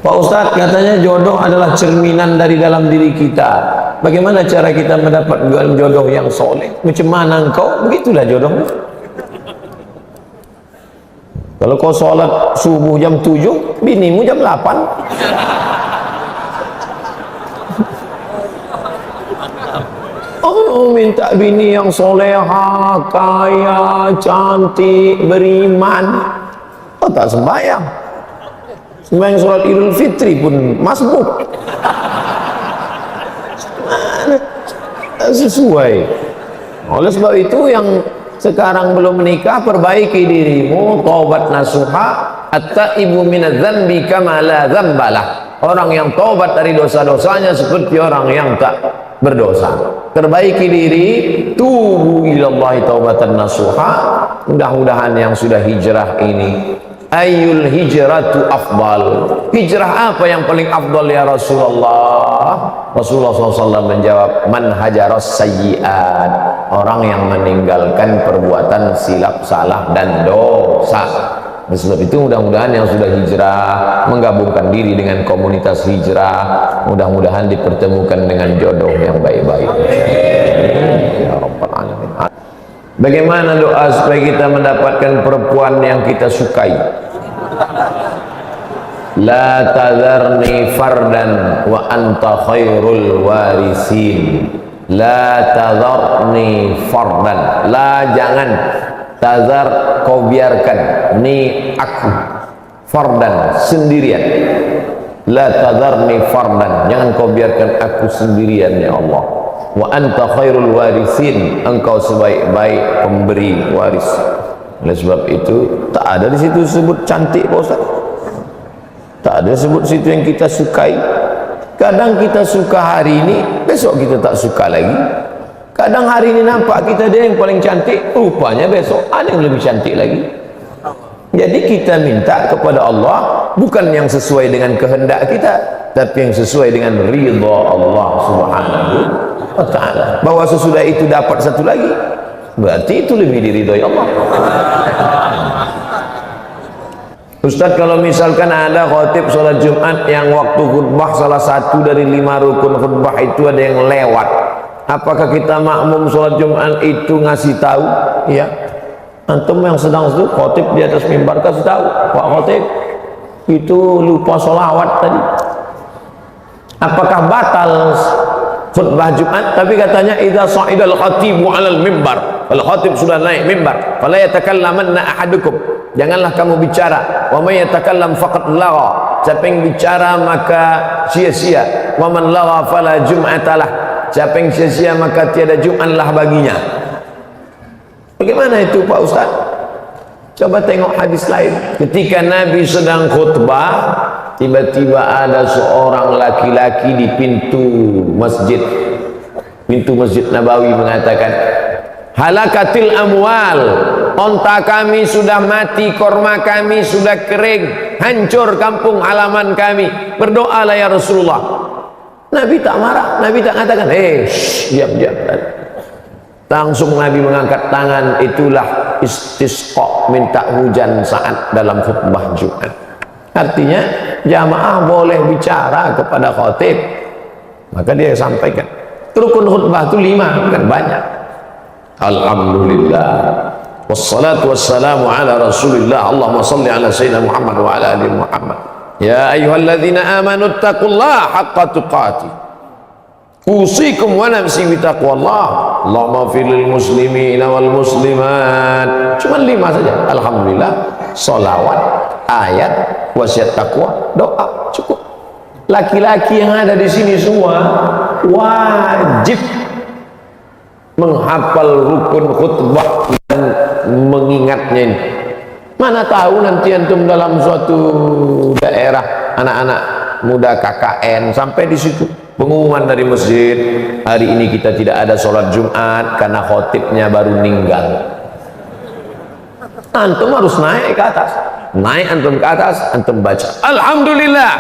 Pak Ustadz, katanya jodoh adalah cerminan dari dalam diri kita. Bagaimana cara kita mendapat jodoh yang soleh? Macam mana engkau? Begitulah jodohnya. Kalau kau sholat subuh jam 7, binimu jam 8. Oh, minta bini yang soleha, kaya, cantik, beriman. Oh, tak sembahyang. Sembahyang sholat Idul Fitri pun masbuk. Sesuai. Oleh sebab itu yang sekarang belum menikah, perbaiki dirimu, taubat nasuha, at-taibu minadz-dzambi kama la dzambalah. Orang yang taubat dari dosa-dosanya seperti orang yang tak berdosa. Perbaiki diri, tubu ilallahi taubatan nasuha. Mudah-mudahan yang sudah hijrah ini, ayyul hijratu afdal, hijrah apa yang paling afdal ya Rasulullah? Rasulullah SAW menjawab, man hajaras sayyi'at, orang yang meninggalkan perbuatan silap, salah dan dosa. Oleh sebab itu mudah-mudahan yang sudah hijrah menggabungkan diri dengan komunitas hijrah, mudah-mudahan dipertemukan dengan jodoh yang baik-baik. Ya Rabbal Alamin. Bagaimana doa supaya kita mendapatkan perempuan yang kita sukai? La tadharni fardan wa anta khairul warisin. La tadharni fardan, la, jangan, tazar, kau biarkan, ni, aku, fardan, sendirian. La tadharni fardan, jangan kau biarkan aku sendirian ya Allah. Wa anta khairul warisin, engkau sebaik-baik pemberi waris. Oleh sebab itu tak ada di situ sebut cantik Pak Ustaz, tak ada sebut situ yang kita sukai. Kadang kita suka hari ini, besok kita tak suka lagi. Kadang hari ini nampak kita dia yang paling cantik, rupanya besok ada yang lebih cantik lagi. Jadi kita minta kepada Allah bukan yang sesuai dengan kehendak kita, tapi yang sesuai dengan ridha Allah Subhanahu wa ta'ala. Bahwa sesudah itu dapat satu lagi, berarti itu lebih diridhai Allah. Ustaz, kalau misalkan ada khotib sholat Jumat yang waktu khutbah salah satu dari 5 rukun khutbah itu ada yang lewat, apakah kita makmum sholat Jumat itu ngasih tahu? Ya, antum yang sedang itu khotib di atas mimbar kasih tahu, Pak Khotib itu lupa sholawat tadi. Apakah batal khutbah Jumat? Tapi katanya idza sa'idal khatibu 'alal mimbar, kalau khatib sudah naik mimbar, fala yatakallamanna ahadukum, janganlah kamu bicara. Wa may yatakallam faqad lagha, siapa yang bicara maka sia-sia. Wa man lagha fala jum'atalah, siapa yang sia-sia maka tiada Jumatlah baginya. Bagaimana itu Pak Ustaz? Coba tengok hadis lain. Ketika Nabi sedang khutbah, tiba-tiba ada seorang laki-laki di pintu masjid Nabawi mengatakan, halakatil amwal, onta kami sudah mati, korma kami sudah kering, hancur kampung halaman kami, berdoalah ya Rasulullah. Nabi tak marah, Nabi tak katakan diam. Langsung Nabi mengangkat tangan, itulah istisqa, minta hujan saat dalam khutbah Jumat. Artinya jamaah boleh bicara kepada khatib, maka dia sampaikan. Rukun khutbah itu 5, bukan banyak. Alhamdulillah, wassalatu wassalamu ala rasulillah, Allahumma salli ala sayyidina Muhammad wa ala ali Muhammad. Ya ayyuhalladzina amanu taqullaha haqqa tuqatih, usikum wa nafsi bitaqwallah, Allahumma fir lil muslimina wal muslimat. Cuma 5 saja. Alhamdulillah, salawat, ayat, wasiat takwa, doa, cukup. Laki-laki yang ada di sini semua wajib menghafal rukun khutbah dan mengingatnya ini. Mana tahu nanti antum dalam suatu daerah anak-anak muda KKN sampai di situ pengumuman dari masjid, hari ini kita tidak ada sholat Jumat karena khotibnya baru meninggal. Antum harus naik ke atas, naik antum ke atas, antum baca alhamdulillah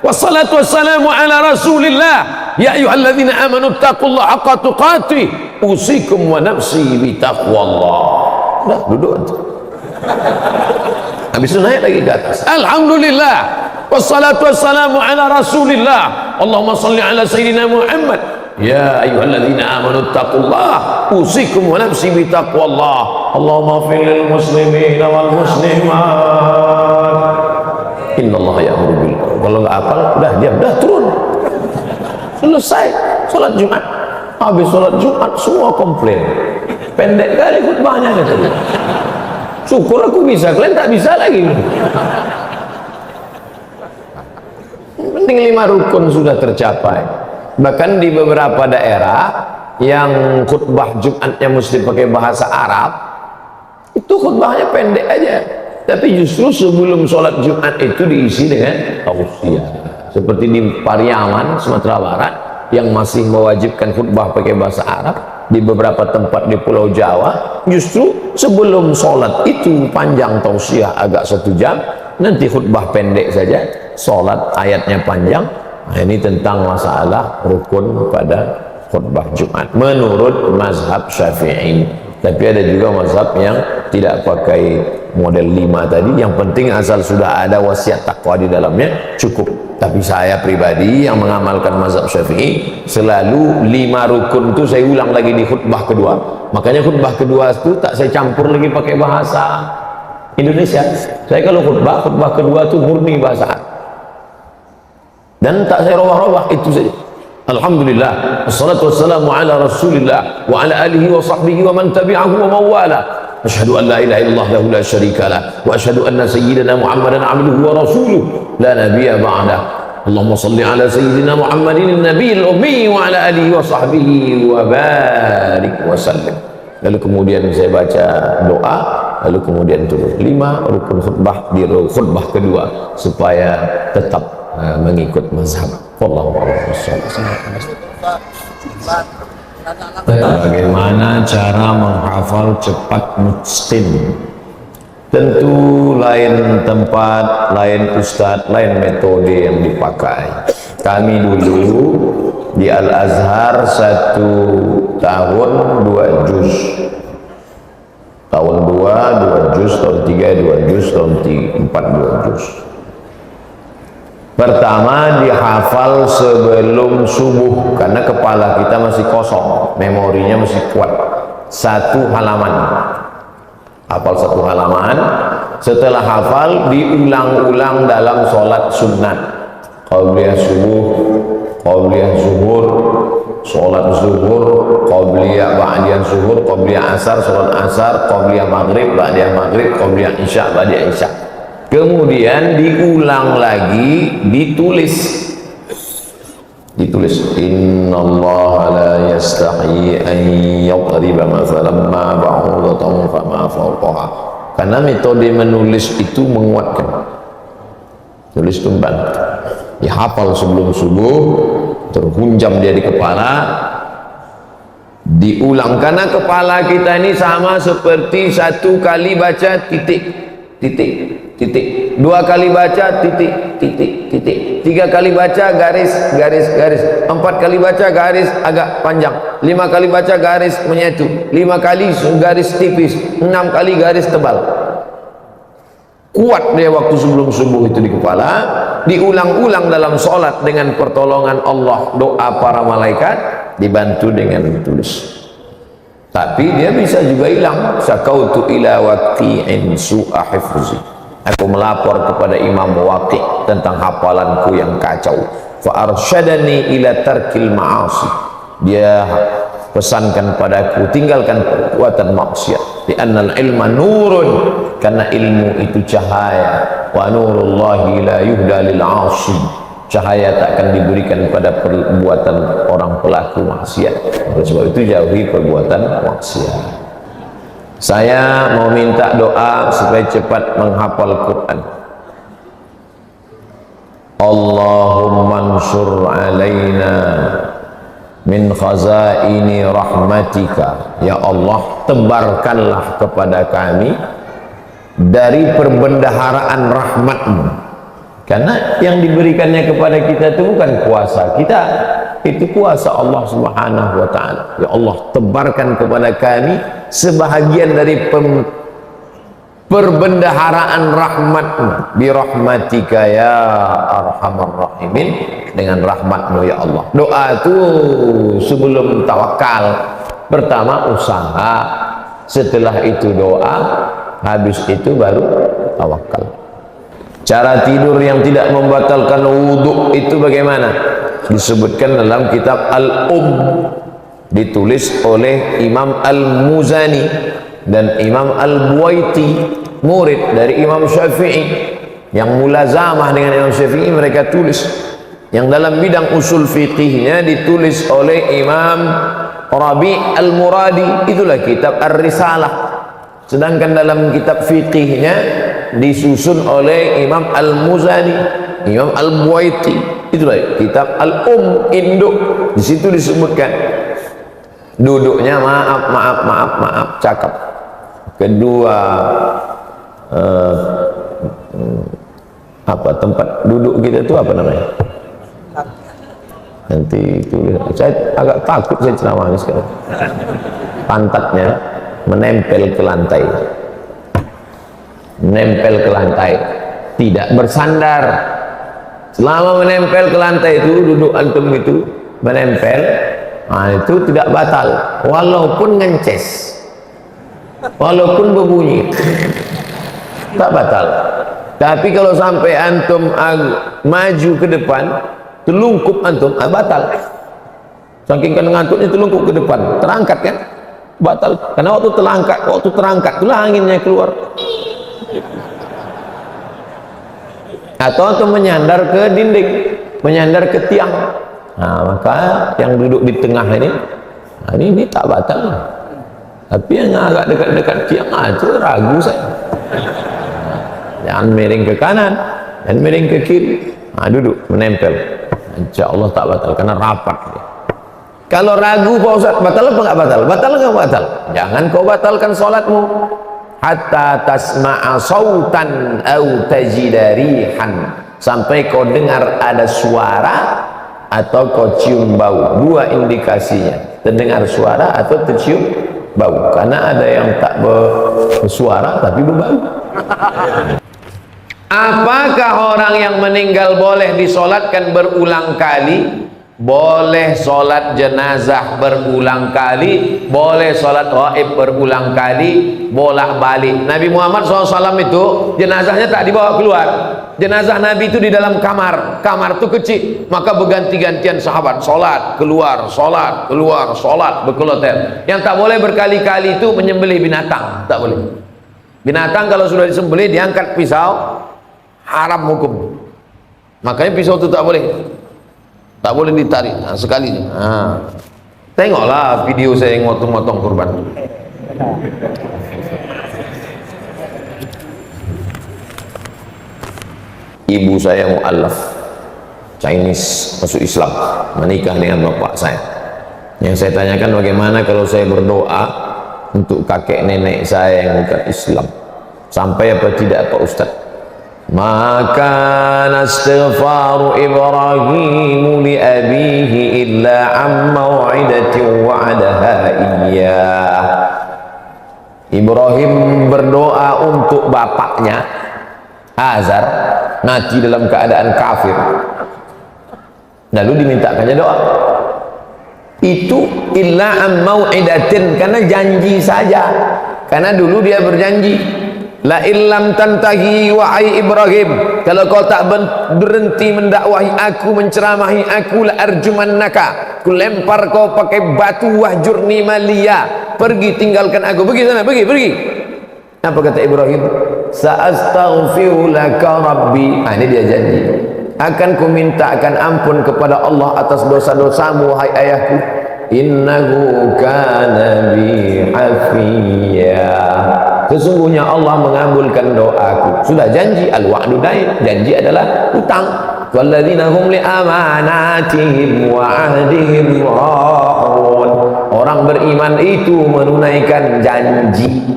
wassalatu wassalamu ala rasulillah ya ayyuhalladzina amanu taqullaha haqqa tuqatih usikum wa nafsi bitaqwallah. Udah duduk antum, habis itu naik lagi ke atas alhamdulillah wassalatu wassalamu ala rasulillah, Allahumma salli ala sayyidina Muhammad. Ya ayyuhalladzina amanu taqullah, usikum wa nafsi bitaqwallah. Allahumma fil lil muslimin wal muslimat. Innallaha ya'muru bil. Kalau nggak hafal, udah diam, udah turun. Selesai sholat Jumat. Habis sholat Jumat semua komplain. Pendek kali khutbahnya kata dia. Syukur aku bisa, kalian tak bisa lagi. Penting 5 rukun sudah tercapai. Bahkan di beberapa daerah yang khutbah Jumatnya mesti pakai bahasa Arab, itu khutbahnya pendek aja. Tapi justru sebelum sholat Jumat itu diisi dengan tausiah. Seperti di Pariaman, Sumatera Barat, yang masih mewajibkan khutbah pakai bahasa Arab. Di beberapa tempat di Pulau Jawa, justru sebelum sholat itu panjang tausiah agak 1 jam, nanti khutbah pendek saja, sholat ayatnya panjang. Nah, ini tentang masalah rukun pada khutbah Jumat menurut mazhab Syafi'i. Tapi ada juga mazhab yang tidak pakai model 5 tadi, yang penting asal sudah ada wasiat takwa di dalamnya cukup. Tapi saya pribadi yang mengamalkan mazhab Syafi'i, selalu 5 rukun itu saya ulang lagi di khutbah kedua. Makanya khutbah kedua itu tak saya campur lagi pakai bahasa Indonesia. Saya kalau khutbah kedua itu murni bahasa Arab, dan tak saya robah-robah, itu saja. Alhamdulillah, wassalatu wassalamu ala rasulillah wa ala alihi wa sahbihi wa man tabi'ahu wa mawala. Asyhadu an la ilaha illallah lahu la syarika lah, wa asyhadu anna sayyidina Muhammadan abduhu wa rasuluh la nabiyya ba'dah. Allahumma salli ala sayyidina Muhammadin nabiyil ummi wa ala alihi wa sahbihi wa barik wa sallim. Lalu kemudian saya baca doa, lalu kemudian turun 5 rukun khutbah di khutbah kedua supaya tetap mengikut mazhab. Wallahu a'lam. Bagaimana cara menghafal cepat mutqin? Tentu lain tempat, lain ustadz, lain metode yang dipakai. Kami dulu di Al-Azhar 1 tahun 2 juz, tahun 2 juz, tahun 3 2 juz, tahun 4 2 juz. Pertama dihafal sebelum subuh, karena kepala kita masih kosong, memorinya masih kuat. 1 halaman, hafal 1 halaman. Setelah hafal diulang-ulang dalam sholat sunat, qabliyah subuh, qabliyah zuhur, sholat zuhur, qabliyah ba'diyah zuhur, qabliyah asar, sholat asar, qabliyah maghrib, ba'diyah maghrib, qabliyah isya, ba'diyah isya. Kemudian diulang lagi, ditulis. Innallaha la yastahi an yadriba mathalan ma ba'udatan fama fawqaha. Karena metode menulis itu menguatkan. Tulis itu membantu. Dihafal sebelum subuh, terhunjam dia di kepala, diulang. Karena kepala kita ini sama seperti 1 kali baca titik, 2 kali baca titik, 3 kali baca garis, 4 kali baca garis agak panjang, 5 kali baca garis menyatu, 5 kali garis tipis, 6 kali garis tebal. Kuat dia waktu sebelum subuh itu di kepala. Diulang-ulang dalam sholat dengan pertolongan Allah, doa para malaikat, dibantu dengan tulis. Tapi dia bisa juga hilang. Sakautu ila waqi'in su'a hifzi. Aku melapor kepada Imam Waqi' tentang hafalanku yang kacau. Fa arsyadani ila tarkil ma'asi. Dia pesankan padaku tinggalkan perbuatan maksiat. Di annal ilma nurun, karena ilmu itu cahaya. Wa nurullahi la yuhda lil 'asi. Cahaya tak akan diberikan pada perbuatan orang pelaku maksiat. Oleh sebab itu jauhi perbuatan maksiat. Saya mau minta doa supaya cepat menghafal Quran. Allahumma ansur alaina min khazaini rahmatika. Ya Allah, tebarkanlah kepada kami dari perbendaharaan rahmatmu. Karena yang diberikannya kepada kita itu bukan kuasa kita, itu kuasa Allah Subhanahu wa ta'ala. Ya Allah, tebarkan kepada kami sebahagian dari perbendaharaan rahmat-Mu, bi rahmatika ya arhamar rahimin, dengan rahmat-Mu ya Allah. Doa itu sebelum tawakal, pertama usaha, setelah itu doa, habis itu baru tawakal. Cara tidur yang tidak membatalkan wudhu itu bagaimana? Disebutkan dalam kitab ditulis oleh Imam Al-Muzani dan Imam Al-Buwaiti, murid dari Imam Syafi'i yang mulazamah dengan Imam Syafi'i. Mereka tulis yang dalam bidang usul fiqihnya ditulis oleh Imam Rabi' Al-Muradi, itulah kitab Ar-Risalah. Sedangkan dalam kitab fiqihnya disusun oleh Imam Al-Muzani, Imam Al-Buwaiti, itulah kitab Induk. Di situ disebutkan duduknya maaf cakap. Kedua apa tempat duduk kita itu apa namanya? Nanti itu saya agak takut saya ceramah sekarang. Pantatnya menempel ke lantai, tidak bersandar. Selama menempel ke lantai itu, duduk antum itu menempel, nah itu tidak batal, walaupun ngences, walaupun berbunyi, tak batal. Tapi kalau sampai antum maju ke depan, telungkup antum, batal. Saking kan ngantuknya telungkup ke depan, terangkat kan, batal. Karena waktu terangkat itulah anginnya keluar. Atau antum menyandar ke dinding, menyandar ke tiang, nah maka yang duduk di tengah ini tak batal. Tapi yang agak dekat-dekat tiang itu ragu saya. Jangan miring ke kanan dan miring ke kiri, nah duduk menempel, insya Allah tak batal karena rapat. Kalau ragu Pak Ustaz, batal apa enggak batal? Batal enggak batal? Jangan kau batalkan salatmu hatta tasma'a sautan au tajida rihan, sampai kau dengar ada suara atau kau cium bau. Dua indikasinya, terdengar suara atau tercium bau. Karena ada yang tak bersuara tapi berbau. Apakah orang yang meninggal boleh disolatkan berulang kali? Boleh solat jenazah berulang kali, boleh solat gaib berulang kali, bolak-balik. Nabi Muhammad SAW itu jenazahnya tak dibawa keluar. Jenazah Nabi itu di dalam kamar itu kecil, maka berganti-gantian sahabat solat keluar, solat berkeloter. Yang tak boleh berkali-kali itu menyembelih binatang, tak boleh. Binatang kalau sudah disembelih diangkat pisau, haram hukum. Makanya pisau itu tak boleh ditarik, nah, sekali. Nah, tengoklah video saya yang motong-motong kurban. Ibu saya mu'allaf Chinese, masuk Islam, menikah dengan bapak saya. Yang saya tanyakan, bagaimana kalau saya berdoa untuk kakek nenek saya yang bukan Islam, sampai apa tidak Pak Ustaz? Maka nastighfaru Ibrahim li abihi illa am mau'idatin wa'adaha iyyah. Ibrahim berdoa untuk bapaknya Azar, mati dalam keadaan kafir, lalu dimintakannya doa itu illa am mau'idatin, karena janji saja. Karena dulu dia berjanji, la illam tantahi wahai Ibrahim, kalau kau tak berhenti mendakwahi aku, menceramahi aku, la arjumannaka, ku lempar kau pakai batu, wahjurni maliya, pergi tinggalkan aku, pergi sana, pergi. Apa kata Ibrahim? Sa'astaghfiru laka rabbi. Nah, ini dia janji, akan ku mintakan ampun kepada Allah atas dosa-dosamu wahai ayahku, innahu kana bi hafiya, sesungguhnya Allah mengabulkan doaku. Sudah janji, al-wa'du dain, janji adalah hutang. Walladzina hum li amanatihim wa ahdihim ra'un, orang beriman itu menunaikan janji.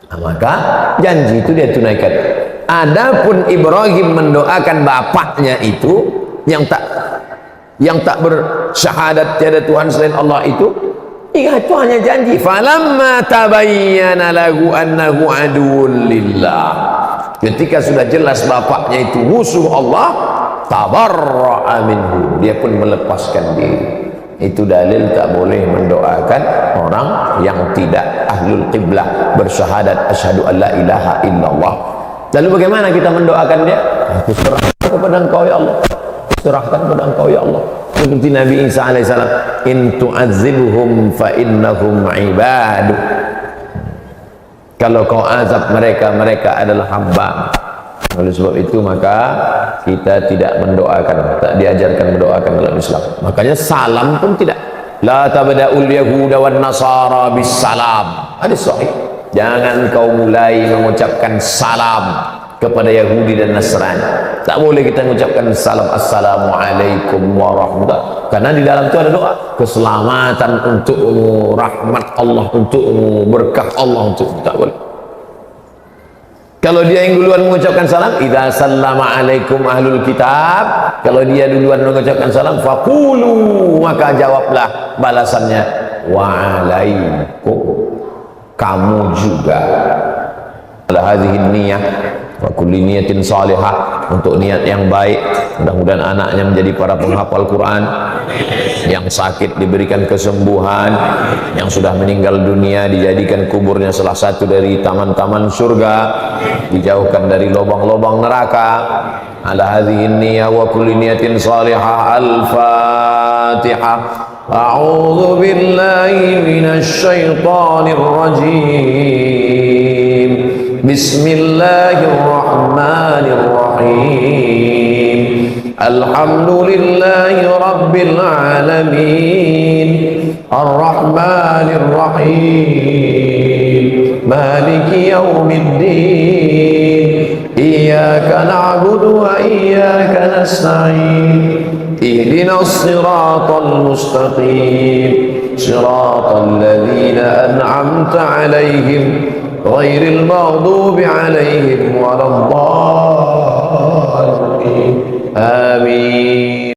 Nah, maka janji itu dia tunaikan. Adapun Ibrahim mendoakan bapaknya itu yang tak bersyahadat tiada Tuhan selain Allah Ingat, itu hanya janji. Falamma tabayyana lahu annahu aduwwun lillah. Ketika sudah jelas bapaknya itu musuh Allah, tabarra'a minhu, dia pun melepaskan diri. Itu dalil tak boleh mendoakan orang yang tidak ahlul qiblah, bersyahadat asyhadu an la ilaha illallah. Lalu bagaimana kita mendoakan dia? Aku serahkan kepada Engkau ya Allah, serahkan kepada Engkau ya Allah. Seperti Nabi Isa alaihissalam, in tu'adzibhum fa innahum ibadu. Kalau kau azab mereka, mereka adalah hamba. Oleh sebab itu maka kita tidak mendoakan, tak diajarkan mendoakan dalam Islam. Makanya salam pun tidak. La tabda'ul yahuda wan nasara bis salam. Hadis sahih. Jangan kau mulai mengucapkan salam kepada Yahudi dan Nasrani. Tak boleh kita mengucapkan salam, assalamualaikum warahmatullahi, karena di dalam itu ada doa keselamatan untukmu, rahmat Allah untukmu, berkah Allah untukmu. Tak boleh. Kalau dia yang duluan mengucapkan salam, idza sallama alaikum ahlul kitab, kalau dia duluan mengucapkan salam, faqulu, maka jawablah balasannya wa alaikum, kamu juga. Ala hadhihi niyah wa kulli niyatin salihah, untuk niat yang baik. Mudah-mudahan anaknya menjadi para penghafal Quran, yang sakit diberikan kesembuhan, yang sudah meninggal dunia dijadikan kuburnya salah satu dari taman-taman surga, dijauhkan dari lubang-lubang neraka. Ala hadhihi niyah wa kulli niyatin salihah. Al-Fatihah. A'udzu billahi minasy syaithanir rajim. Bismillahirrahmanirrahim. Alhamdulillahi rabbil alamin. Ar-Rahmanir-Rahim. Maliki yaumiddin. Iyyaka na'budu wa iyyaka nasta'in. Ihdinas siratal mustaqim. Siratal ladzina an'amta 'alaihim ghairil maghdubi 'alaihim waladdallin. Amin.